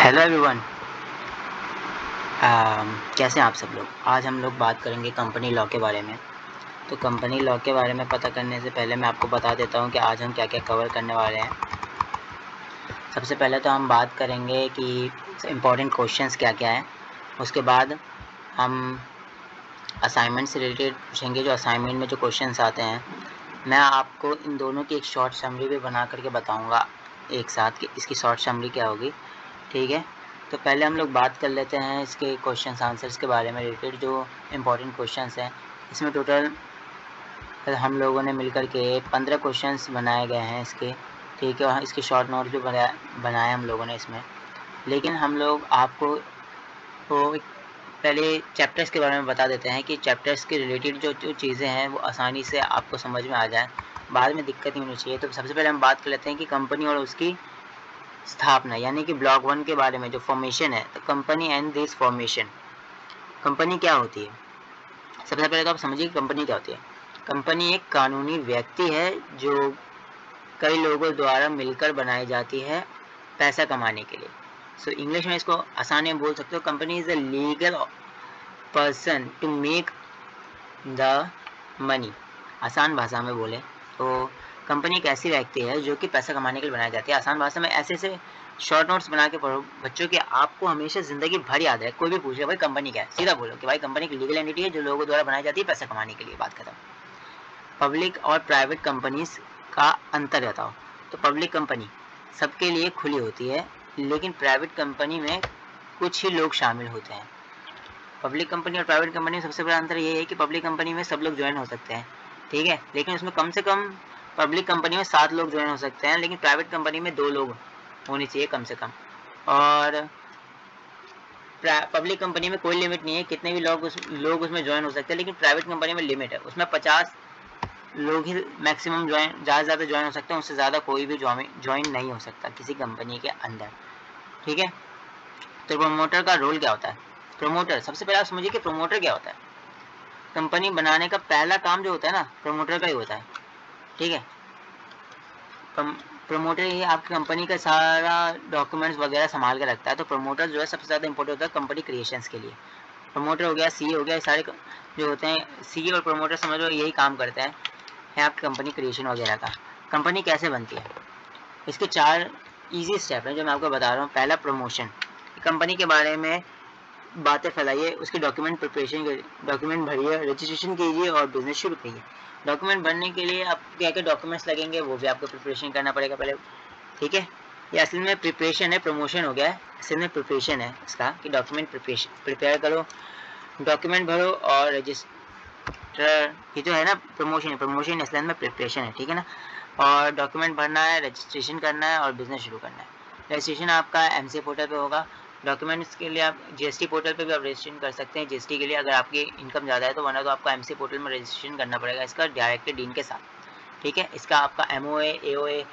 Hello everyone. कैसे हैं आप सब लोग। आज हम लोग बात करेंगे कंपनी लॉ के बारे में। तो कंपनी लॉ के बारे में पता करने से पहले मैं आपको बता देता हूं कि आज हम क्या क्या कवर करने वाले हैं। सबसे पहले तो हम बात करेंगे कि इम्पोर्टेंट क्वेश्चंस क्या क्या हैं। उसके बाद हम असाइनमेंट से रिलेटेड पूछेंगे, जो असाइनमेंट में जो क्वेश्चंस आते हैं मैं आपको इन दोनों की एक शॉर्ट समरी भी बना करके बताऊँगा एक साथ कि इसकी शॉर्ट समरी क्या होगी। ठीक है, तो पहले हम लोग बात कर लेते हैं इसके क्वेश्चंस आंसर्स के बारे में रिलेटेड जो इम्पोर्टेंट क्वेश्चंस हैं। इसमें टोटल हम लोगों ने मिलकर के 15 क्वेश्चंस बनाए गए हैं इसके। ठीक है, और इसके शॉर्ट नोट भी बनाए हम लोगों ने इसमें। लेकिन हम लोग आपको तो पहले चैप्टर्स के बारे में बता देते हैं कि चैप्टर्स के रिलेटेड जो चीज़ें हैं वो आसानी से आपको समझ में आ जाए, बाद में दिक्कत नहीं होनी चाहिए। तो सबसे पहले हम बात कर लेते हैं कि कंपनी और उसकी स्थापना, यानी कि ब्लॉक 1 के बारे में जो फॉर्मेशन है। तो company and this formation, company क्या होती है। सबसे पहले तो आप समझिए कि कंपनी क्या होती है। कंपनी एक कानूनी व्यक्ति है जो कई लोगों द्वारा मिलकर बनाई जाती है पैसा कमाने के लिए। सो इंग्लिश में इसको आसान में बोल सकते हो, company is a legal person to make the money. आसान भाषा में बोले तो कंपनी एक ऐसी व्यक्ति है जो कि पैसा कमाने के लिए बनाई जाती है। आसान भाषा में ऐसे शॉर्ट नोट्स बना के पढ़ो बच्चों के, आपको हमेशा ज़िंदगी भर याद है। कोई भी पूछे भाई कंपनी क्या है, सीधा बोलो कि भाई कंपनी एक लीगल एंटिटी है जो लोगों द्वारा बनाई जाती है पैसा कमाने के लिए। बात खत्म। पब्लिक और प्राइवेट कंपनीज का अंतर बताओ। तो पब्लिक कंपनी सबके लिए खुली होती है, लेकिन प्राइवेट कंपनी में कुछ ही लोग शामिल होते हैं। पब्लिक कंपनी और प्राइवेट कंपनी में सबसे बड़ा अंतर ये है कि पब्लिक कंपनी में सब लोग ज्वाइन हो सकते हैं, ठीक है, लेकिन उसमें कम से कम पब्लिक कंपनी में 7 लोग ज्वाइन हो सकते हैं, लेकिन प्राइवेट कंपनी में 2 लोग होने चाहिए कम से कम। और पब्लिक कंपनी में कोई लिमिट नहीं है, कितने भी लोग उसमें ज्वाइन हो सकते हैं, लेकिन प्राइवेट कंपनी में लिमिट है। उसमें 50 लोग ही मैक्सिमम ज्वाइन, ज़्यादा से ज़्यादा ज्वाइन हो सकते हैं, उससे ज़्यादा कोई भी ज्वाइन नहीं हो सकता किसी कंपनी के अंदर। ठीक है, तो प्रोमोटर का रोल क्या होता है। प्रोमोटर, सबसे पहले आप समझिए कि प्रोमोटर क्या होता है। कंपनी बनाने का पहला काम जो होता है ना, प्रोमोटर का ही होता है। ठीक है, प्रमोटर ही आपकी कंपनी का सारा डॉक्यूमेंट्स वगैरह संभाल के रखता है। तो प्रमोटर जो है सबसे ज़्यादा इंपॉर्टेंट होता है कंपनी क्रिएशंस के लिए। प्रमोटर हो गया, सीए हो गया, सारे जो होते हैं सीए और प्रमोटर समझ लो यही काम करते हैं आपकी कंपनी क्रिएशन वगैरह का। कंपनी कैसे बनती है, इसके 4 ईजी स्टेप हैं जो मैं आपको बता रहा हूँ। पहला प्रमोशन, कंपनी के बारे में बातें फैलाइए, उसकी डॉक्यूमेंट प्रिपरेशन, डॉक्यूमेंट भरिए, रजिस्ट्रेशन कीजिए और बिजनेस शुरू कीजिए। डॉक्यूमेंट भरने के लिए आप क्या क्या डॉक्यूमेंट्स लगेंगे वो भी आपको प्रिपरेशन करना पड़ेगा पहले। ठीक है, ये असल में प्रिपरेशन है, प्रमोशन हो गया है, असल में प्रिपरेशन है इसका कि डॉक्यूमेंट प्रिपेयर करो, डॉक्यूमेंट भरो और रजिस्टर। ये जो है ना प्रमोशन असल में प्रिपरेशन है, ठीक है ना। और डॉक्यूमेंट भरना है, रजिस्ट्रेशन करना है और बिजनेस शुरू करना है। रजिस्ट्रेशन आपका एमसीए पोर्टल पे होगा। डॉक्यूमेंट्स के लिए आप जीएसटी पोर्टल पे भी आप रजिस्ट्रेशन कर सकते हैं, जीएसटी के लिए अगर आपकी इनकम ज़्यादा है तो, वरना तो आपको एमसीए पोर्टल में रजिस्ट्रेशन करना पड़ेगा इसका डायरेक्टली डीन के साथ। ठीक है, इसका आपका एमओए एओए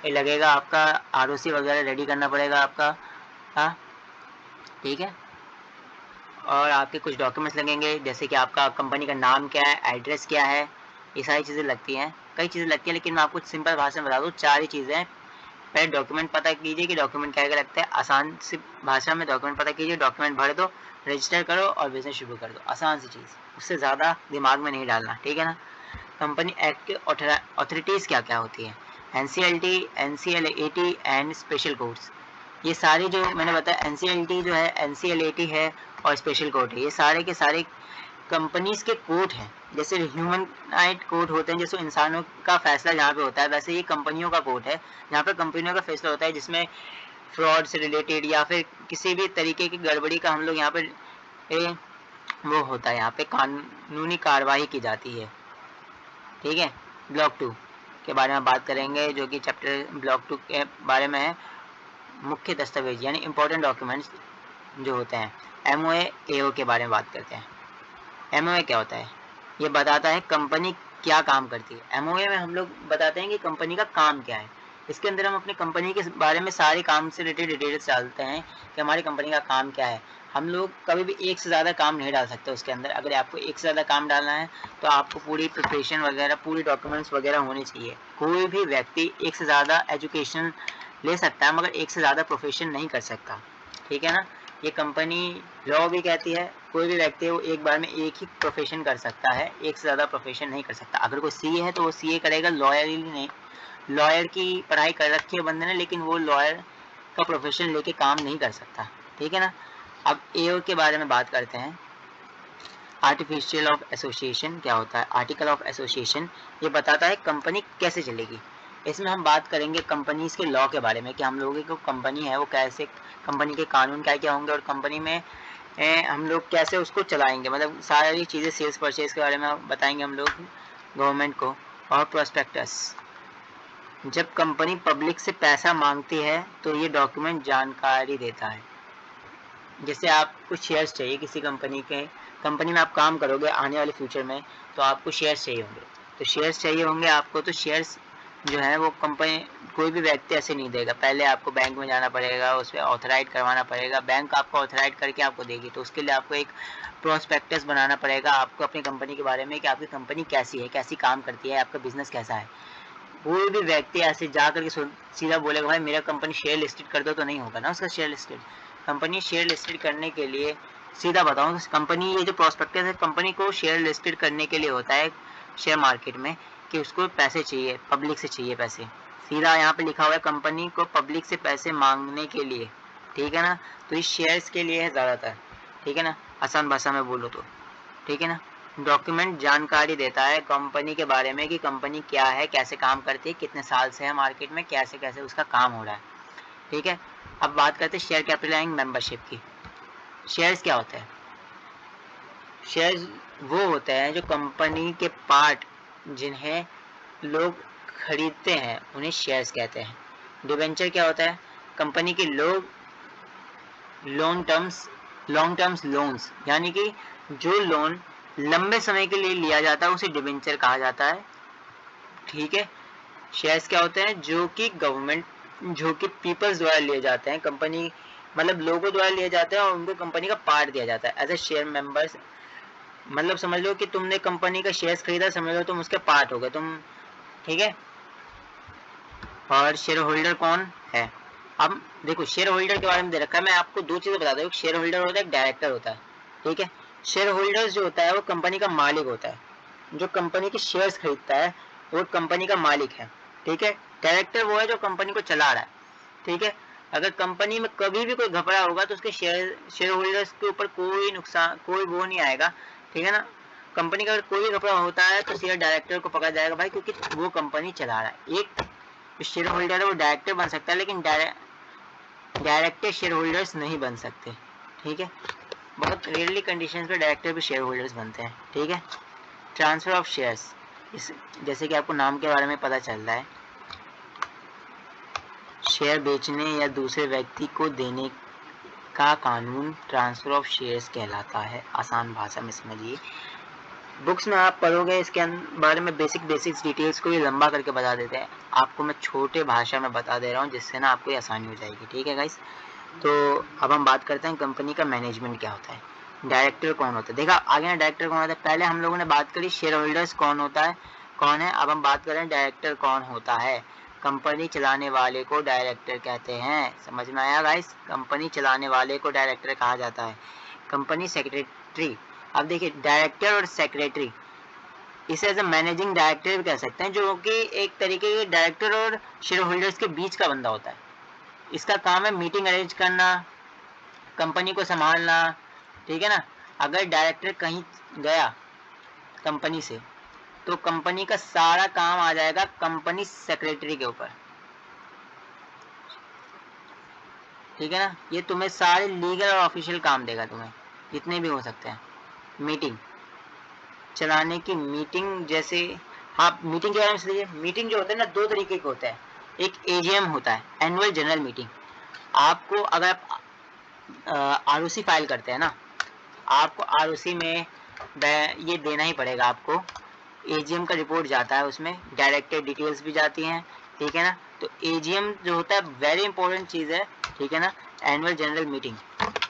लगेगा, आपका आरओसी वगैरह रेडी करना पड़ेगा आपका। हाँ, ठीक है, और आपके कुछ डॉक्यूमेंट्स लगेंगे जैसे कि आपका कंपनी का नाम क्या है, एड्रेस क्या है, ये सारी चीज़ें लगती हैं। कई चीज़ें लगती हैं, लेकिन मैं आपको सिंपल भाषा में बता दूँ, 4 ही चीज़ें हैं। पहले डॉक्यूमेंट पता कीजिए कि डॉक्यूमेंट क्या क्या लगता है, आसान सी भाषा में डॉक्यूमेंट पता कीजिए, डॉक्यूमेंट भर दो, रजिस्टर करो और बिजनेस शुरू कर दो। आसान सी चीज़, उससे ज़्यादा दिमाग में नहीं डालना, ठीक है ना। कंपनी एक्ट के अथॉरिटीज़ क्या क्या होती है, NCLT, NCLAT and special courts. ये सारी जो मैंने बताया, एनसीएलटी जो है, एनसीएलएटी है और स्पेशल कोर्ट है, ये सारे के सारे कंपनीज के कोर्ट हैं। जैसे ह्यूमन राइट कोर्ट होते हैं, जैसे इंसानों का फैसला जहाँ पे होता है, वैसे ये कंपनियों का कोर्ट है जहाँ पे कंपनियों का फैसला होता है, जिसमें फ्रॉड से रिलेटेड या फिर किसी भी तरीके की गड़बड़ी का हम लोग यहाँ पे वो होता है, यहाँ पे कानूनी कार्रवाई की जाती है। ठीक है, ब्लॉक 2 के बारे में बात करेंगे, जो कि चैप्टर ब्लॉक 2 के बारे में है। मुख्य दस्तावेज यानी इंपॉर्टेंट डॉक्यूमेंट्स जो होते हैं। एमओए एओ के बारे में बात करते हैं। एमओए क्या होता है, ये बताता है कंपनी क्या काम करती है। एमओए में हम लोग बताते हैं कि कंपनी का काम क्या है। इसके अंदर हम अपनी कंपनी के बारे में सारे काम से रिलेटेड डिटेल्स डालते हैं कि हमारी कंपनी का काम क्या है। हम लोग कभी भी एक से ज़्यादा काम नहीं डाल सकते उसके अंदर। अगर आपको एक से ज़्यादा काम डालना है तो आपको पूरी प्रिपरेशन वगैरह, पूरी डॉक्यूमेंट्स वगैरह होने चाहिए। कोई भी व्यक्ति एक से ज़्यादा एजुकेशन ले सकता है मगर एक से ज़्यादा प्रोफेशन नहीं कर सकता। ठीक है ना। ये कंपनी लॉ भी कहती है कोई भी व्यक्ति वो एक बार में एक ही प्रोफेशन कर सकता है, एक से ज़्यादा प्रोफेशन नहीं कर सकता। अगर कोई सीए है तो वो सीए करेगा, लॉयर ही नहीं। लॉयर की पढ़ाई कर रखी है बंदे ने, लेकिन वो लॉयर का प्रोफेशन लेके काम नहीं कर सकता, ठीक है ना। अब एओ के बारे में बात करते हैं। आर्टिफिशियल ऑफ एसोसिएशन क्या होता है? आर्टिकल ऑफ एसोसिएशन ये बताता है कंपनी कैसे चलेगी। इसमें हम बात करेंगे कंपनीज के लॉ के बारे में कि हम लोगों की जो कंपनी है वो कैसे, कंपनी के कानून क्या क्या होंगे और कंपनी में हम लोग कैसे उसको चलाएंगे, मतलब सारी चीज़ें सेल्स परचेज के बारे में बताएंगे हम लोग गवर्नमेंट को। और प्रोस्पेक्टस, जब कंपनी पब्लिक से पैसा मांगती है तो ये डॉक्यूमेंट जानकारी देता है। जैसे आपको शेयर्स चाहिए किसी कंपनी के, कंपनी में आप काम करोगे आने वाले फ्यूचर में, तो आपको शेयर्स चाहिए होंगे। तो शेयर्स चाहिए होंगे आपको, तो शेयर्स जो है वो कंपनी कोई भी व्यक्ति ऐसे नहीं देगा। पहले आपको बैंक में जाना पड़ेगा, उस पर ऑथराइज करवाना पड़ेगा, बैंक आपको ऑथराइज करके आपको देगी। तो उसके लिए आपको एक प्रोस्पेक्टस बनाना पड़ेगा आपको अपनी कंपनी के बारे में कि आपकी कंपनी कैसी है, कैसी काम करती है, आपका बिजनेस कैसा है। कोई भी व्यक्ति ऐसे जा करके सीधा बोलेगा भाई मेरा कंपनी शेयर लिस्टेड कर दो, तो नहीं होगा ना उसका share listed. Company share listed करने के लिए, सीधा बताऊं, कंपनी ये जो प्रोस्पेक्टस है कंपनी को शेयर लिस्टेड करने के लिए होता है शेयर मार्केट में, कि उसको पैसे चाहिए, पब्लिक से चाहिए पैसे। सीधा यहाँ पे लिखा हुआ है कंपनी को पब्लिक से पैसे मांगने के लिए, ठीक है ना। तो इस शेयर्स के लिए है ज़्यादातर, ठीक है ना, आसान भाषा में बोलो तो, ठीक है ना। डॉक्यूमेंट जानकारी देता है कंपनी के बारे में कि कंपनी क्या है, कैसे काम करती है, कितने साल से है मार्केट में, कैसे कैसे उसका काम हो रहा है, ठीक है। अब बात करते हैं शेयर कैपिटल एंड मेंबरशिप की। शेयर्स क्या होते हैं? शेयर्स वो होते हैं जो कंपनी के पार्ट जिन्हें लोग खरीदते हैं उन्हें शेयर्स कहते हैं। डिबेंचर क्या होता है? कंपनी के लोग लॉन्ग टर्म्स लोन्स, यानी कि जो लोन लंबे समय के लिए लिया जाता है उसे डिबेंचर कहा जाता है, ठीक है। शेयर्स क्या होते हैं? जो कि गवर्नमेंट, जो कि पीपल्स द्वारा लिए जाते हैं, कंपनी मतलब लोगों द्वारा लिए जाते हैं और उनको कंपनी का पार्ट दिया जाता है एज ए शेयर मेंबर्स। मतलब समझ लो कि तुमने कंपनी का शेयर्स खरीदा, समझ लो तुम उसके पार्ट हो गए तुम, ठीक है। और शेयर होल्डर कौन है? अब देखो शेयर होल्डर के बारे में दे रखा है, मैं आपको दो चीजें बता दूं, शेयर होल्डर होता है, एक डायरेक्टर होता है, ठीक है। शेयर होल्डर जो होता है वो कंपनी का मालिक होता है, जो कंपनी के शेयर्स खरीदता है वो कंपनी का मालिक है, ठीक है। डायरेक्टर वो है जो कंपनी को चला रहा है, ठीक है। अगर कंपनी में कभी भी कोई घपला होगा तो उसके शेयर होल्डर्स के ऊपर कोई नुकसान, कोई वो नहीं आएगा, ठीक है ना। कंपनी का अगर कोई भी घपला होता है तो शेयर डायरेक्टर को पकड़ा जाएगा भाई, क्योंकि वो कंपनी चला रहा है। एक शेयर होल्डर है वो डायरेक्टर बन सकता है, लेकिन डायरेक्टर शेयर होल्डर्स नहीं बन सकते, ठीक है। बहुत रेयरली कंडीशंस पे डायरेक्टर भी शेयर होल्डर्स बनते हैं, ठीक है। ट्रांसफर ऑफ शेयर्स, इस जैसे कि आपको नाम के बारे में पता चल रहा है, शेयर बेचने या दूसरे व्यक्ति को देने का कानून ट्रांसफर ऑफ शेयर्स कहलाता है। आसान भाषा में समझिए, बुक्स में आप पढ़ोगे इसके बारे में बेसिक्स डिटेल्स को भी लंबा करके बता देते हैं, आपको मैं छोटे भाषा में बता दे रहा हूँ जिससे ना आपको आसानी हो जाएगी, ठीक है गाइस। तो अब हम बात करते हैं कंपनी का मैनेजमेंट क्या होता है, डायरेक्टर कौन होता है। देखा आगे ना डायरेक्टर कौन होता है, पहले हम लोगों ने बात करी शेयर होल्डर्स कौन होता है, कौन है। अब हम बात करें डायरेक्टर कौन होता है। कंपनी चलाने वाले को डायरेक्टर कहते हैं, समझ में आया गाइस? कंपनी चलाने वाले को डायरेक्टर कहा जाता है। कंपनी सेक्रेटरी, अब देखिए डायरेक्टर और सेक्रेटरी, इसे एज ए मैनेजिंग डायरेक्टर भी कह सकते हैं, जो कि एक तरीके के डायरेक्टर और शेयर होल्डर्स के बीच का बंदा होता है। इसका काम है मीटिंग अरेंज करना, कंपनी को संभालना, ठीक है ना। अगर डायरेक्टर कहीं गया कंपनी से तो कंपनी का सारा काम आ जाएगा कंपनी सेक्रेटरी के ऊपर, ठीक है ना। ये तुम्हें सारे लीगल और ऑफिशियल काम देगा, तुम्हें जितने भी हो सकते हैं। मीटिंग चलाने की, मीटिंग जैसे, हाँ मीटिंग के बारे में समझिए। मीटिंग जो होता है ना दो तरीके के होता है, एक एजीएम होता है, एनुअल जनरल मीटिंग। आपको अगर आप आरओसी फाइल करते हैं ना, आपको आरओसी में ये देना ही पड़ेगा आपको, एजीएम का रिपोर्ट जाता है, उसमें डायरेक्टर डिटेल्स भी जाती हैं, ठीक है ना। तो एजीएम जो होता है वेरी इंपॉर्टेंट चीज़ है, ठीक है ना। एनुअल जनरल मीटिंग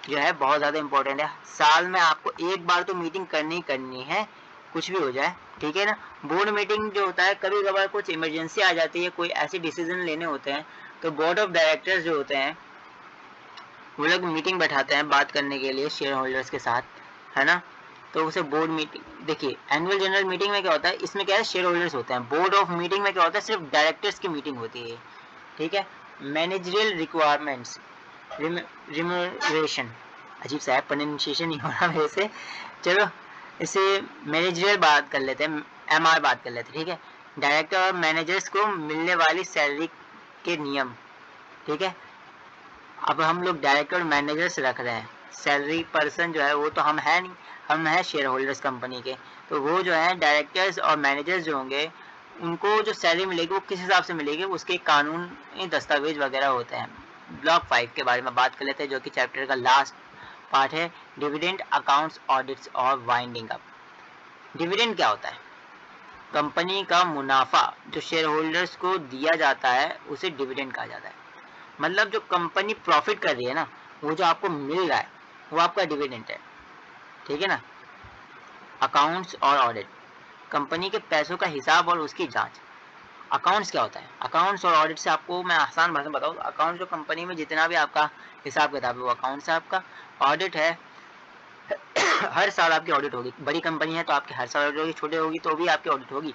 जो है बहुत ज़्यादा इंपॉर्टेंट है, साल में आपको एक बार तो मीटिंग करनी ही करनी है, कुछ भी हो जाए, ठीक है ना। बोर्ड मीटिंग जो होता है कभी कभार कुछ इमरजेंसी आ जाती है, कोई ऐसे डिसीजन लेने होते हैं, तो बोर्ड ऑफ डायरेक्टर्स जो होते हैं वो लोग मीटिंग बैठाते हैं बात करने के लिए शेयर होल्डर्स के साथ, है ना। तो उसे बोर्ड मीटिंग, देखिए एनुअल जनरल मीटिंग में क्या होता है, इसमें क्या है शेयर होल्डर्स होते हैं। बोर्ड ऑफ मीटिंग में क्या होता है, सिर्फ डायरेक्टर्स की मीटिंग होती है, ठीक है। मैनेजरियल रिक्वायरमेंट्स, रिम्यूनरेशन, अजीब सा है प्रोनाउंसिएशन नहीं हो रहा मेरे से, चलो इसे मैनेजरियल बात कर लेते हैं, एमआर बात कर लेते हैं, ठीक है। डायरेक्टर और मैनेजर्स को मिलने वाली सैलरी के नियम, ठीक है। अब हम लोग डायरेक्टर और मैनेजर्स रख रहे हैं, सैलरी पर्सन जो है वो तो हम है नहीं, हम है शेयर होल्डर्स कंपनी के। तो वो जो है डायरेक्टर्स और मैनेजर्स जो होंगे उनको जो सैलरी मिलेगी वो किस हिसाब से मिलेगी, उसके कानूनी दस्तावेज वगैरह होते हैं। ब्लॉक 5 के बारे में बात कर लेते हैं जो कि चैप्टर का लास्ट पार्ट है, डिविडेंड अकाउंट्स ऑडिट्स और वाइंडिंग अप। डिविडेंड क्या होता है, कंपनी का मुनाफा जो शेयर होल्डर्स को दिया जाता है उसे डिविडेंड कहा जाता है। मतलब जो कंपनी प्रॉफिट कर रही है ना, वो जो आपको मिल रहा है वो आपका डिविडेंड है, ठीक है ना। अकाउंट्स और ऑडिट, कंपनी के पैसों का हिसाब और उसकी जांच। अकाउंट्स क्या होता है, अकाउंट्स और ऑडिट से आपको मैं आसान भाषा में बताऊँ तो अकाउंट्स जो कंपनी में जितना भी आपका हिसाब किताब है वो अकाउंट्स है आपका। ऑडिट है हर साल आपकी ऑडिट होगी, बड़ी कंपनी है तो आपकी हर साल ऑडिट होगी, छोटी होगी तो भी आपकी ऑडिट होगी।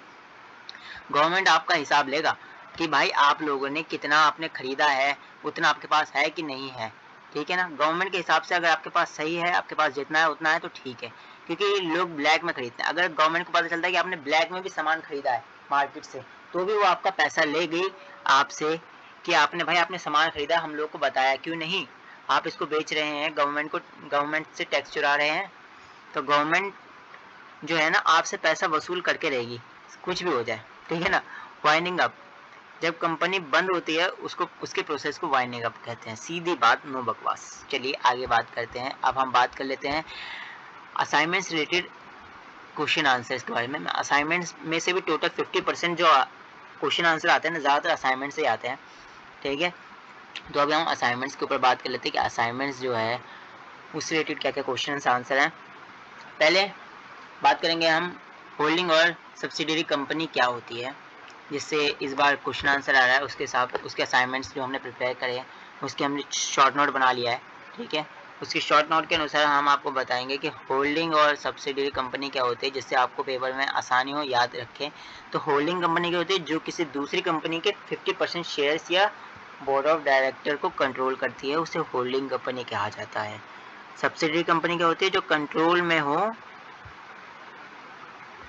गवर्नमेंट आपका हिसाब लेगा कि भाई आप लोगों ने कितना आपने खरीदा है, उतना आपके पास है कि नहीं है, ठीक है ना। गवर्नमेंट के हिसाब से अगर आपके पास सही है, आपके पास जितना है उतना है तो ठीक है, क्योंकि लोग ब्लैक में खरीदते हैं। अगर गवर्नमेंट को पता चलता है कि आपने ब्लैक में भी सामान खरीदा है मार्केट से, तो भी वो आपका पैसा लेगी आपसे कि आपने भाई आपने सामान खरीदा, हम लोग को बताया क्यों नहीं, आप इसको बेच रहे हैं, गवर्नमेंट से टैक्स चुरा रहे हैं। तो गवर्नमेंट जो है ना आपसे पैसा वसूल करके रहेगी कुछ भी हो जाए, ठीक है ना। वाइंडिंग अप, जब कंपनी बंद होती है उसको उसके प्रोसेस को वाइंडिंग अप कहते हैं। सीधी बात, नो बकवास। चलिए आगे बात करते हैं। अब हम बात कर लेते हैं असाइनमेंट्स रिलेटेड क्वेश्चन आंसर्स के बारे में। असाइनमेंट्स में से भी टोटल 50% जो क्वेश्चन आंसर आते हैं ना, ज़्यादातर असाइनमेंट से आते हैं, ठीक है। तो अभी हम असाइनमेंट्स के ऊपर बात कर लेते हैं कि असाइनमेंट्स जो है उससे रिलेटेड क्या क्या क्वेश्चन आंसर हैं। पहले बात करेंगे हम होल्डिंग और सब्सिडियरी कंपनी क्या होती है, जिससे इस बार क्वेश्चन आंसर आ रहा है उसके साथ उसके असाइनमेंट्स जो हमने प्रिपेयर करे हैं उसके हमने शॉर्ट नोट बना लिया है, ठीक है। उसकी शॉर्ट नोट के अनुसार हम आपको बताएंगे कि होल्डिंग और सब्सिडियरी कंपनी क्या होती है, जिससे आपको पेपर में आसानी हो याद रखें। तो होल्डिंग कंपनी क्या होती है, जो किसी दूसरी कंपनी के 50% शेयर्स या बोर्ड ऑफ डायरेक्टर को कंट्रोल करती है, उसे होल्डिंग कंपनी कहा जाता है। सब्सिडियरी कंपनी क्या होती है, जो कंट्रोल में हो,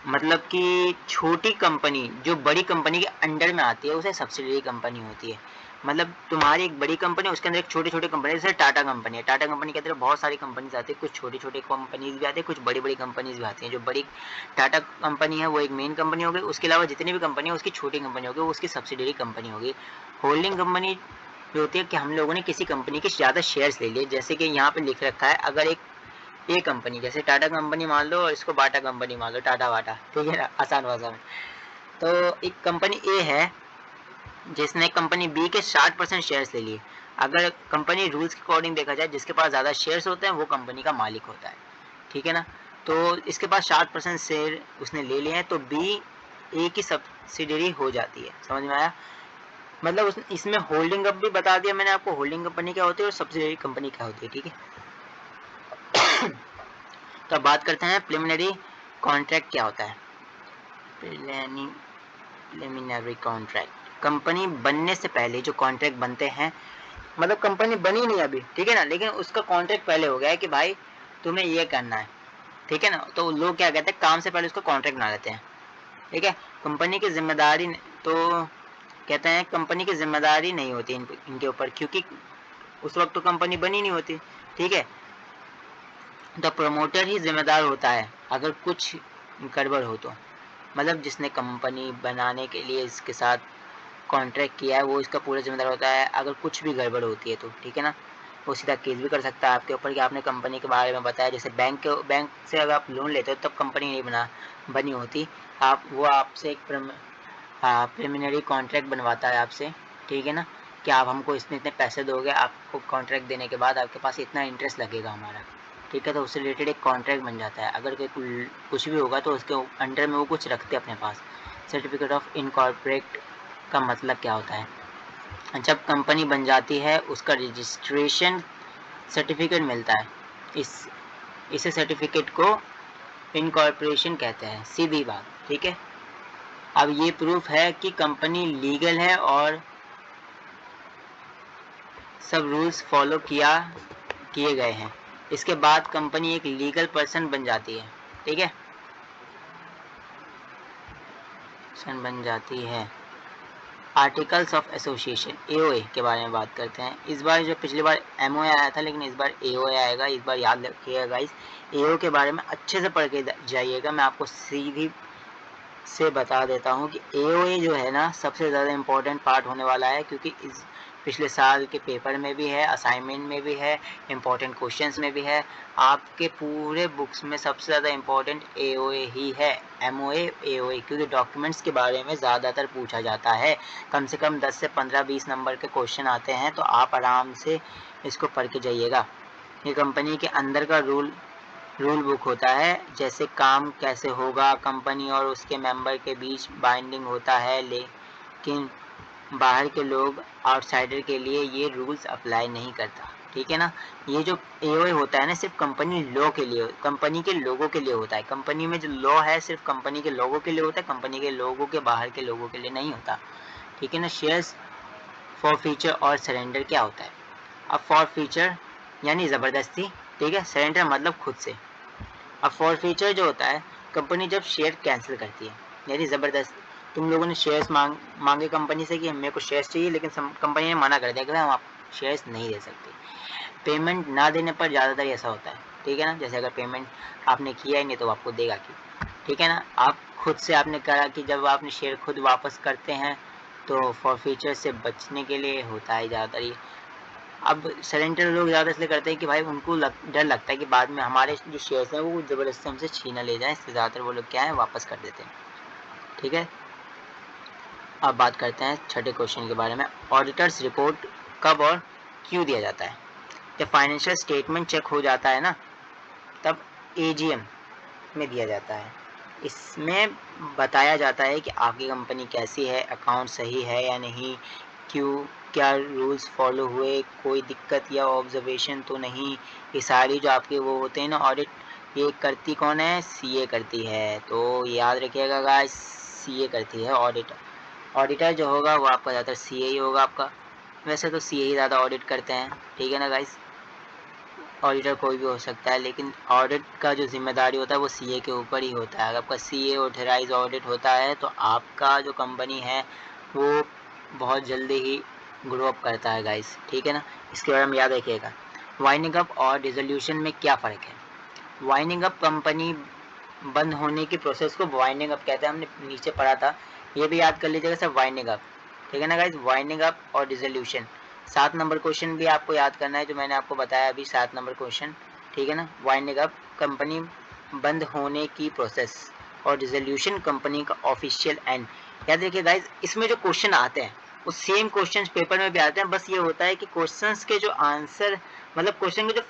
मतलब कि छोटी कंपनी जो बड़ी कंपनी के अंडर में आती है उसे सब्सिडियरी कंपनी होती है। मतलब तुम्हारी एक बड़ी कंपनी है उसके अंदर एक छोटी छोटी कंपनी, जैसे टाटा कंपनी है, टाटा कंपनी के अंदर बहुत सारी कंपनीज आती है, कुछ छोटी छोटी कंपनीज भी आती है, कुछ बड़ी बड़ी कंपनीज भी आती हैं। जो बड़ी टाटा कंपनी है वो एक मेन कंपनी हो गई, उसके अलावा जितनी भी कंपनी है उसकी छोटी कंपनी होगी, वो उसकी सब्सिडियरी कंपनी होगी। होल्डिंग कंपनी जो होती है कि हम लोगों ने किसी कंपनी के ज़्यादा शेयर्स ले लिए, जैसे कि यहाँ पे लिख रखा है, अगर एक ये कंपनी जैसे टाटा कंपनी मान लो और इसको बाटा कंपनी मान लो, टाटा बाटा, ठीक है ना, आसान भाषा में। तो एक कंपनी ए है जिसने कंपनी बी के 60% शेयर्स ले लिए। अगर कंपनी रूल्स के अकॉर्डिंग देखा जाए, जिसके पास ज़्यादा शेयर्स होते हैं वो कंपनी का मालिक होता है, ठीक है ना। तो इसके पास 60% शेयर उसने ले लिए हैं, तो बी ए की सब्सिडियरी हो जाती है। समझ में आया, मतलब इसमें होल्डिंग अप भी बता दिया मैंने आपको, होल्डिंग कंपनी क्या होती है और सब्सिडियरी कंपनी क्या होती है, ठीक है। तो अब बात करते हैं प्रिलिमिनरी कॉन्ट्रैक्ट क्या होता है। प्रिलिमिनरी कॉन्ट्रैक्ट, कंपनी बनने से पहले जो कॉन्ट्रैक्ट बनते हैं, मतलब कंपनी बनी नहीं अभी, ठीक है ना, लेकिन उसका कॉन्ट्रैक्ट पहले हो गया है कि भाई तुम्हें ये करना है, ठीक है ना। तो लोग क्या कहते हैं, काम से पहले उसका कॉन्ट्रैक्ट बना लेते हैं, ठीक है। कंपनी की जिम्मेदारी, तो कहते हैं कंपनी की जिम्मेदारी नहीं होती इनके ऊपर, क्योंकि उस वक्त तो कंपनी बनी नहीं होती, ठीक है। द प्रमोटर ही जिम्मेदार होता है अगर कुछ गड़बड़ हो तो, मतलब जिसने कंपनी बनाने के लिए इसके साथ कॉन्ट्रैक्ट किया है वो इसका पूरा जिम्मेदार होता है अगर कुछ भी गड़बड़ होती है तो, ठीक है ना। वो सीधा केस भी कर सकता है आपके ऊपर कि आपने कंपनी के बारे में बताया, जैसे बैंक से अगर आप लोन लेते हो तब कंपनी नहीं बनी होती, आप वो आपसे एक प्रिलिमिनरी कॉन्ट्रैक्ट बनवाता है आपसे, ठीक है ना, कि आप हमको इतने इतने पैसे दोगे, आपको कॉन्ट्रैक्ट देने के बाद आपके पास इतना इंटरेस्ट लगेगा हमारा, ठीक है। तो उससे रिलेटेड एक कॉन्ट्रैक्ट बन जाता है। अगर कोई कुछ भी होगा तो उसके अंडर में वो कुछ रखते हैं अपने पास। सर्टिफिकेट ऑफ इनकॉर्पोरेट का मतलब क्या होता है, जब कंपनी बन जाती है उसका रजिस्ट्रेशन सर्टिफिकेट मिलता है। इसे सर्टिफिकेट को इनकॉर्पोरेशन कहते हैं, सीधी बात, ठीक है। अब ये प्रूफ है कि कंपनी लीगल है और सब रूल्स फॉलो किए गए हैं। इसके बाद कंपनी एक लीगल पर्सन बन जाती है, ठीक है, बन जाती है। आर्टिकल्स ऑफ एसोसिएशन, एओए के बारे में बात करते हैं। इस बार जो पिछली बार एमओए आया था, लेकिन इस बार एओए आएगा। इस बार याद रखिएगा गाइस, एओ के बारे में अच्छे से पढ़ के जाइएगा। मैं आपको सीधी से बता देता हूँ कि एओए जो है ना, सबसे ज़्यादा इम्पोर्टेंट पार्ट होने वाला है, क्योंकि इस पिछले साल के पेपर में भी है, असाइनमेंट में भी है, इम्पोर्टेंट क्वेश्चंस में भी है। आपके पूरे बुक्स में सबसे ज़्यादा इम्पोर्टेंट एओए ही है, एमओए एओए, क्योंकि डॉक्यूमेंट्स के बारे में ज़्यादातर पूछा जाता है। कम से कम 10 से 15-20 नंबर के क्वेश्चन आते हैं, तो आप आराम से इसको पढ़ के जाइएगा। ये कंपनी के अंदर का रूल बुक होता है, जैसे काम कैसे होगा, कंपनी और उसके मेंबर के बीच बाइंडिंग होता है, लेकिन बाहर के लोग, आउटसाइडर के लिए ये रूल्स अप्लाई नहीं करता, ठीक है ना। ये जो एओए होता है ना, सिर्फ कंपनी लॉ के लिए, कंपनी के लोगों के लिए होता है। कंपनी में जो लॉ है सिर्फ कंपनी के लोगों के लिए होता है, कंपनी के लोगों के बाहर के लोगों के लिए नहीं होता, ठीक है ना। शेयर्स फॉर फीचर और सरेंडर क्या होता है? अब फॉर फीचर यानी ज़बरदस्ती, ठीक है, सरेंडर मतलब खुद से। अब फॉर फीचर जो होता है, कंपनी जब शेयर कैंसिल करती है, यानी ज़बरदस्त, तुम लोगों ने शेयर्स मांगे कंपनी से कि मेरे को शेयर्स चाहिए, लेकिन कंपनी ने मना कर दिया कि हम आपको शेयर्स नहीं दे सकते। पेमेंट ना देने पर ज़्यादातर ऐसा होता है, ठीक है ना। जैसे अगर पेमेंट आपने किया ही नहीं तो आपको देगा क्यों, ठीक है ना। आप खुद से आपने करा कि जब आपने शेयर खुद वापस करते हैं, तो फॉर फीचर से बचने के लिए होता है ज़्यादातर ये। अब सरेंडर लोग ज़्यादा इसलिए करते हैं कि भाई उनको डर लगता है कि बाद में हमारे जो शेयर्स हैं वो ज़बरदस्ती हमसे छीना ले जाएं, इसलिए ज़्यादातर वो लोग क्या है, वापस कर देते हैं, ठीक है। अब बात करते हैं छठे क्वेश्चन के बारे में। ऑडिटर्स रिपोर्ट कब और क्यों दिया जाता है? जब फाइनेंशियल स्टेटमेंट चेक हो जाता है ना, तब एजीएम में दिया जाता है। इसमें बताया जाता है कि आपकी कंपनी कैसी है, अकाउंट सही है या नहीं, क्या रूल्स फॉलो हुए, कोई दिक्कत या ऑब्जर्वेशन तो नहीं। ये सारी जो आपके वो होते हैं ना ऑडिट, ये करती कौन है? सीए करती है। तो याद रखिएगा गाइस, सीए करती है ऑडिटर जो होगा वो आपका ज़्यादातर सीए ही होगा आपका। वैसे तो सीए ही ज़्यादा ऑडिट करते हैं, ठीक है ना गाइस। ऑडिटर कोई भी हो सकता है, लेकिन ऑडिट का जो जिम्मेदारी होता है वो सीए के ऊपर ही होता है। अगर आपका सीए ऑथराइज ऑडिट होता है तो आपका जो कंपनी है वो बहुत जल्दी ही ग्रो अप करता है गाइस, ठीक है ना। इसके बारे में याद रखिएगा। वाइंडिंग अप और डिसोल्यूशन में क्या फ़र्क है? वाइंडिंग अप, कंपनी बंद होने की प्रोसेस को वाइंडिंग अप कहते हैं, हमने नीचे पढ़ा था, ये भी याद कर लीजिएगा सब, वाइंडिंग अप, ठीक है ना गाइस। वाइंडिंग अप और डिसोल्यूशन। 7 नंबर क्वेश्चन भी आपको याद करना है, जो मैंने आपको बताया अभी, 7 नंबर क्वेश्चन, ठीक है ना। वाइंडिंग अप, कंपनी बंद होने की प्रोसेस, और डिसोल्यूशन, कंपनी का ऑफिशियल एंड। याद रखिए गाइस, इसमें जो क्वेश्चन आते हैं वो सेम क्वेश्चन पेपर में भी आते हैं, बस ये होता है कि क्वेश्चंस के जो आंसर, मतलब क्वेश्चन के जो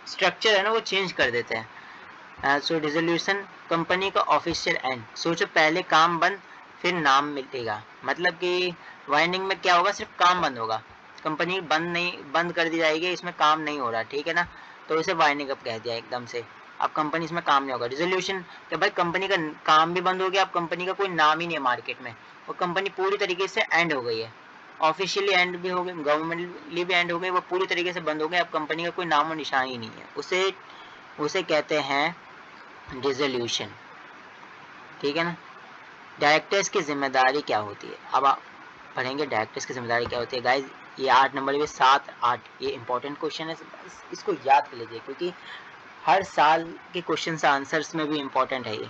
स्ट्रक्चर है ना, वो चेंज कर देते हैं। सो डिसोल्यूशन, कंपनी का ऑफिशियल एंड। सोचो, पहले काम बंद फिर नाम मिलेगा, मतलब कि वाइंडिंग में क्या होगा, सिर्फ काम बंद होगा, कंपनी बंद कर दी जाएगी, इसमें काम नहीं हो रहा, ठीक है ना। तो इसे वाइंडिंग अप कह दिया एकदम से। अब कंपनी इसमें काम नहीं होगा। डिसोल्यूशन, कि भाई कंपनी का काम भी बंद हो गया, अब कंपनी का कोई नाम ही नहीं है मार्केट में, और कंपनी पूरी तरीके से एंड हो गई है। ऑफिशियली एंड भी हो गई, गवर्नमेंटली भी एंड हो गई, वो पूरी तरीके से बंद हो गई, अब कंपनी का कोई नाम और निशान ही नहीं है। उसे कहते हैं डिसोल्यूशन, ठीक है ना। डायरेक्टर्स की जिम्मेदारी क्या होती है? अब आप पढ़ेंगे डायरेक्टर्स की जिम्मेदारी क्या होती है गाइज। ये 8 नंबर में 7, 8 ये इंपॉर्टेंट क्वेश्चन है, इसको याद कर लीजिए, क्योंकि हर साल के क्वेश्चन आंसर्स में भी इंपॉर्टेंट है ये,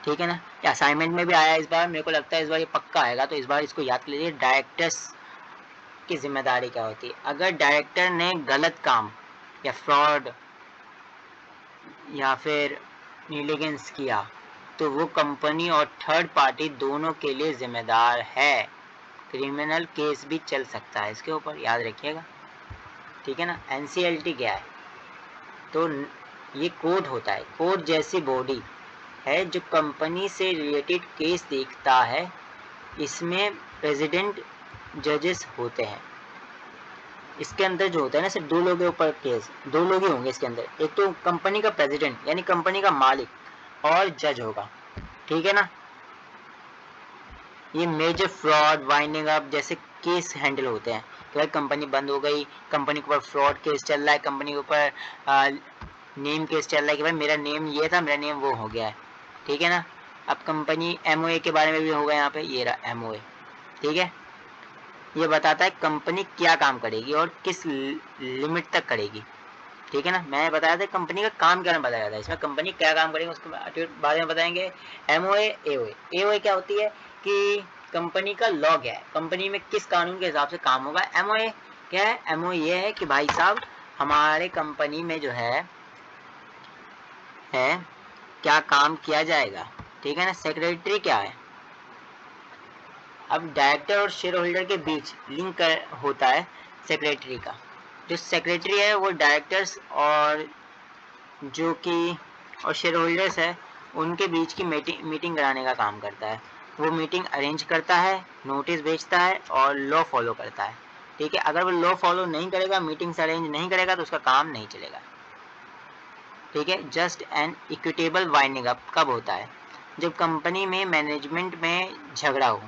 ठीक है ना। ये असाइनमेंट में भी आया इस बार, मेरे को लगता है इस बार ये पक्का आएगा, तो इस बार इसको याद कर लीजिए। डायरेक्टर्स की जिम्मेदारी क्या होती है? अगर डायरेक्टर ने गलत काम या फ्रॉड या फिर नीलिगेंस किया, तो वो कंपनी और थर्ड पार्टी दोनों के लिए जिम्मेदार है। क्रिमिनल केस भी चल सकता है इसके ऊपर, याद रखिएगा, ठीक है ना। एनसीएलटी क्या है? तो ये कोर्ट होता है, कोर्ट जैसी बॉडी है जो कंपनी से रिलेटेड केस देखता है। इसमें प्रेसिडेंट, जजेस होते हैं, इसके अंदर जो होता है ना सिर्फ 2 लोगों के ऊपर केस, 2 लोग ही होंगे इसके अंदर, एक तो कंपनी का प्रेसिडेंट यानी कंपनी का मालिक और जज होगा, ठीक है ना। ये मेजर फ्रॉड वाइंडिंग अप जैसे केस हैंडल होते हैं कि भाई कंपनी बंद हो गई, कंपनी के ऊपर फ्रॉड केस चल रहा है, कंपनी के ऊपर नेम केस चल रहा है कि भाई मेरा नेम ये था, मेरा नेम वो हो गया है, ठीक है ना। अब कंपनी एमओए के बारे में भी होगा यहाँ पे, ये रहा एमओए, ठीक है। ये बताता है कंपनी क्या काम करेगी और किस लिमिट तक करेगी, ठीक है ना। मैंने बताया था कंपनी का काम क्या बताया था, इसमें कंपनी क्या काम करेगी उसके बारे में बताएंगे। एमओए एओए, एओए क्या होती है कि कंपनी का लॉ क्या है, कंपनी में किस कानून के हिसाब से काम होगा। एमओए क्या है, एमओए ये है कि भाई साहब हमारे कंपनी में जो है क्या काम किया जाएगा, ठीक है ना। सेक्रेटरी क्या है, अब डायरेक्टर और शेयर होल्डर के बीच लिंक होता है सेक्रेटरी का। जो सेक्रेटरी है वो डायरेक्टर्स और जो कि और शेयर होल्डर्स है उनके बीच की मीटिंग कराने का काम करता है। वो मीटिंग अरेंज करता है, नोटिस भेजता है और लॉ फॉलो करता है, ठीक है। अगर वो लॉ फॉलो नहीं करेगा, मीटिंग्स अरेंज नहीं करेगा तो उसका काम नहीं चलेगा, ठीक है। Just and equitable winding up कब होता है, जब कंपनी में मैनेजमेंट में झगड़ा हो,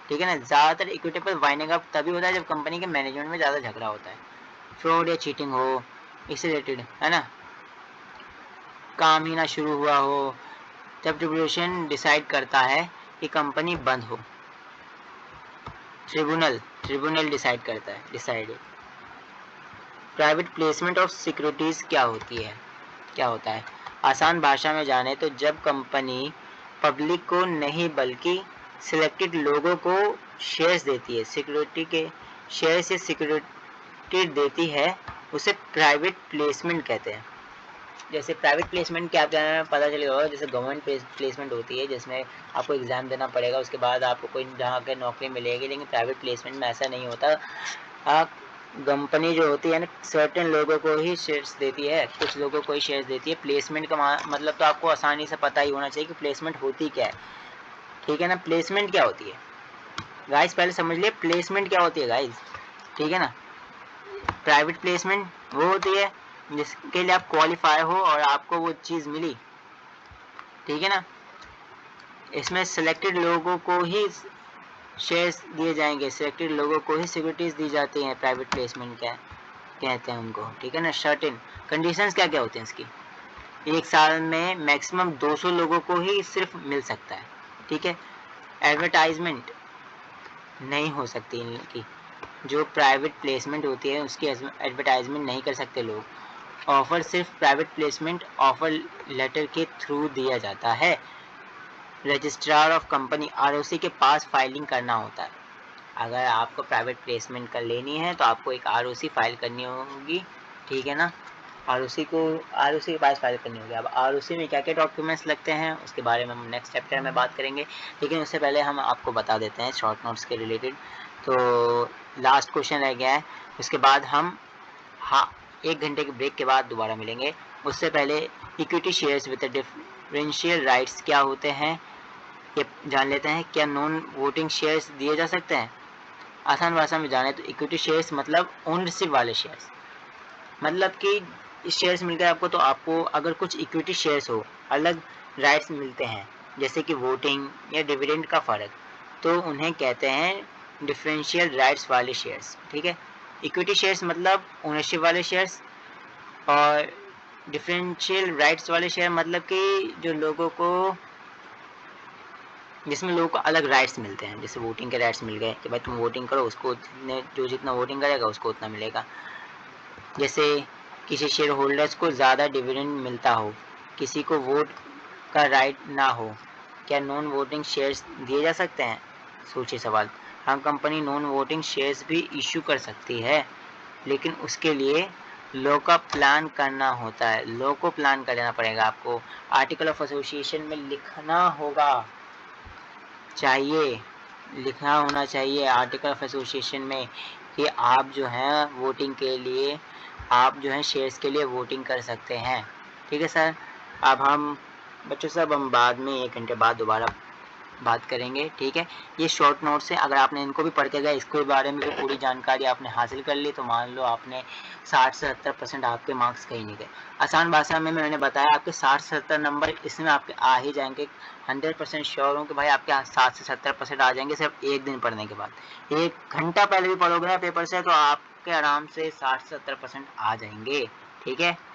ठीक है ना। ज़्यादातर इक्विटेबल वाइंडिंग अप तभी होता है जब कंपनी के मैनेजमेंट में ज़्यादा झगड़ा होता है, फ्रॉड या चीटिंग हो, इससे रिलेटेड, है ना, काम ही ना शुरू हुआ हो, जब ट्रिब्यूनेशन डिसाइड करता है कि कंपनी बंद हो। ट्रिब्यूनल डिसाइड करता है, decide. Private placement of securities क्या होती है, क्या होता है, आसान भाषा में जाने तो जब कंपनी पब्लिक को नहीं बल्कि सिलेक्टेड लोगों को शेयर्स देती है, सिक्योरिटी के शेयर से सिक्योरिटी देती है, उसे प्राइवेट प्लेसमेंट कहते हैं। जैसे प्राइवेट प्लेसमेंट क्या पता चलेगा होगा, जैसे गवर्नमेंट प्लेसमेंट होती है जिसमें आपको एग्ज़ाम देना पड़ेगा, उसके बाद आपको कोई जहाँ के नौकरी मिलेगी, लेकिन प्राइवेट प्लेसमेंट में ऐसा नहीं होता। कंपनी जो होती है ना सर्टेन लोगों को ही शेयर्स देती है, कुछ लोगों को ही शेयर्स देती है। प्लेसमेंट का मतलब तो आपको आसानी से पता ही होना चाहिए कि प्लेसमेंट होती क्या है, ठीक है ना। प्लेसमेंट क्या होती है गाइस, पहले समझ लिए प्लेसमेंट क्या होती है गाइस, ठीक है ना। प्राइवेट प्लेसमेंट वो होती है जिसके लिए आप क्वालिफाई हो और आपको वो चीज़ मिली, ठीक है ना। इसमें सिलेक्टेड लोगों को ही शेयर्स दिए जाएंगे, सिलेक्टेड लोगों को ही सिक्योरिटीज़ दी जाती हैं, प्राइवेट प्लेसमेंट क्या कहते हैं उनको, ठीक है ना। सर्टेन कंडीशंस क्या क्या होती हैं इसकी, एक साल में मैक्सिमम 200 लोगों को ही सिर्फ मिल सकता है, ठीक है। एडवर्टाइजमेंट नहीं हो सकती इनकी, जो प्राइवेट प्लेसमेंट होती है उसकी एडवर्टाइजमेंट नहीं कर सकते लोग। ऑफर सिर्फ प्राइवेट प्लेसमेंट ऑफर लेटर के थ्रू दिया जाता है। रजिस्ट्रार ऑफ कंपनी आरओसी के पास फाइलिंग करना होता है। अगर आपको प्राइवेट प्लेसमेंट कर लेनी है तो आपको एक आरओसी फाइल करनी होगी, ठीक है ना। आरओसी के पास फाइल करनी होगी। अब आरओसी में क्या क्या डॉक्यूमेंट्स लगते हैं उसके बारे में हम नेक्स्ट चैप्टर में बात करेंगे, लेकिन उससे पहले हम आपको बता देते हैं शॉर्ट नोट्स के रिलेटेड। तो लास्ट क्वेश्चन रह गया है, उसके बाद हम 1 घंटे के ब्रेक के बाद दोबारा मिलेंगे। उससे पहले equity shares with differential rights क्या होते हैं ये जान लेते हैं। क्या नॉन वोटिंग शेयर्स दिए जा सकते हैं, आसान भाषा में जाने तो इक्विटी शेयर्स मतलब ओनरशिप वाले शेयर्स, मतलब कि शेयर्स मिल गए आपको तो आपको अगर कुछ इक्विटी शेयर्स हो अलग राइट्स मिलते हैं, जैसे कि वोटिंग या डिविडेंड का फ़र्क, तो उन्हें कहते हैं डिफरेंशियल राइट्स वाले शेयर्स, ठीक है। इक्विटी शेयर्स मतलब ओनरशिप वाले शेयर्स और डिफरेंशियल राइट्स वाले शेयर मतलब कि जो लोगों को जिसमें लोगों को अलग राइट्स मिलते हैं, जैसे वोटिंग के राइट्स मिल गए कि भाई तुम वोटिंग करो, उसको जो जितना वोटिंग करेगा उसको उतना मिलेगा। जैसे किसी शेयर होल्डर्स को ज़्यादा डिविडेंड मिलता हो, किसी को वोट का राइट ना हो, क्या नॉन वोटिंग शेयर्स दिए जा सकते हैं, सोचिए सवाल। हाँ, कंपनी नॉन वोटिंग शेयर्स भी इशू कर सकती है, लेकिन उसके लिए लॉ का प्लान करना होता है, लॉ को प्लान करना पड़ेगा आपको। आर्टिकल ऑफ एसोसिएशन में लिखना होगा, चाहिए लिखना होना चाहिए आर्टिकल ऑफ एसोसिएशन में कि आप जो हैं वोटिंग के लिए, आप जो हैं शेयर्स के लिए वोटिंग कर सकते हैं, ठीक है सर। अब हम बच्चों सब हम बाद में 1 घंटे बाद दोबारा बात करेंगे, ठीक है। ये शॉर्ट नोट्स हैं, अगर आपने इनको भी पढ़ के गए, इसके बारे में भी पूरी जानकारी आपने हासिल कर ली, तो मान लो आपने 60 से 70% आपके मार्क्स कहीं नहीं गए। आसान भाषा में मैंने बताया आपके 60 से 70 नंबर इसमें आपके आ ही जाएँगे। 100% श्योर हूँ कि भाई आपके 60 से 70% आ जाएँगे सिर्फ एक दिन पढ़ने के बाद। 1 घंटा पहले भी पढ़ोगे ना पेपर से तो आपके आराम से 60 से 70% आ जाएँगे, ठीक है।